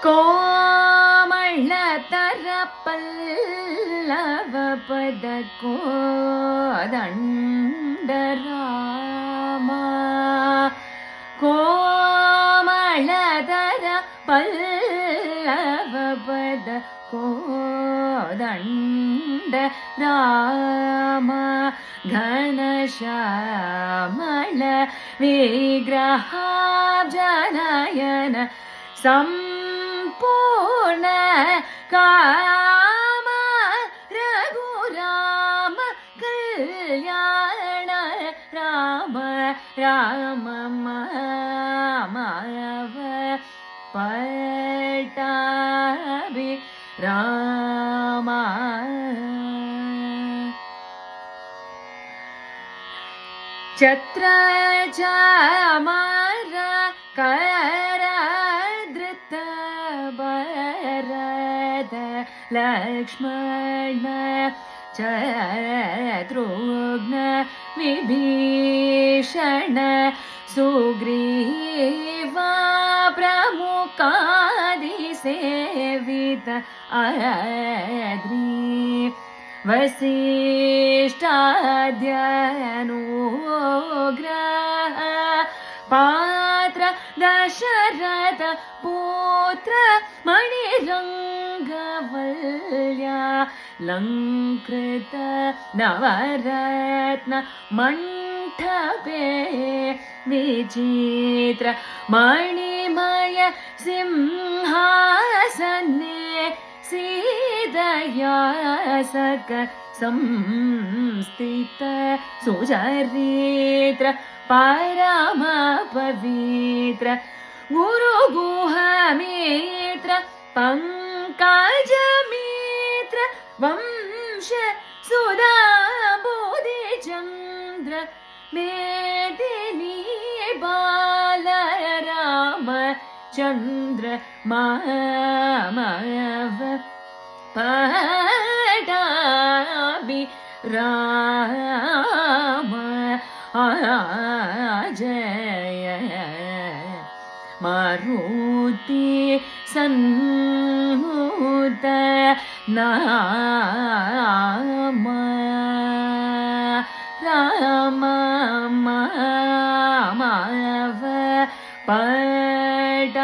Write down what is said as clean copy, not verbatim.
ಕೋಮಳತರ ಪಲ್ಲವ ಪದ ಕೋದಂಡ ರಾಮ ಕೋಮಳತರ ಪಲ್ಲವ ಪದ ಕೋದಂಡ ರಾಮ ಘನಶ್ಯಾಮಳ ವಿಗ್ರಹ ಜನಯನ ಸಂಪೂರ್ಣ ಕಾಮ ರಘುರಾಮ ಕಲ್ಯಾಣ ರಾಮ ರಾಮ ಮಾಮವ ಪಟ್ಟಾಭಿ ರಾಮ ಛತ್ರ ಚಾಮರ ಕರಧೃತ ಭರದ ಲಕ್ಷ್ಮಣ ಶತ್ರುಘ್ನ ವಿಭೀಷಣ ಸುಗ್ರೀವ ಪ್ರಮುಖಾದಿ ಸೇವಿತ ಅದ್ರಿ ವಸಿಷ್ಠಾದ್ಯನುಗ್ರಹ ಪಾತ್ರ ದಶರಥ ಪುತ್ರ ಮಣಿರಂಗವಲ್ಯ ಲಂಕೃತ ನವರತ್ನ ಮಂಟಪೆ ವಿಚಿತ್ರ ಮಣಿಮಯ ಸಿಂಹಾಸನೆ ಸೀದಯಾಸಕ ಸಂಸ್ಥಿತ ಸುಚರಿತ್ರ ಪರಮ ಪವಿತ್ರ ಗುರು ಗುಹ ಮಿತ್ರ ಪಂಕಜ ಮಿತ್ರ ವಂಶ ಸುಧಾ ಬೋಧಿ ಚಂದ್ರ ಮೇದಿನಿ ಬಾಲ ರಾಮ ಚಂದ್ರ ಮಾಮವ ಪಟ್ಟಾಭಿ ರಾಮ ಜಯ ಮಾರುತಿ ಸನ್ಮೂತ ನಾಮ ರಾಮ ಮಾಮವ ಪಟ್ಟಾಭಿ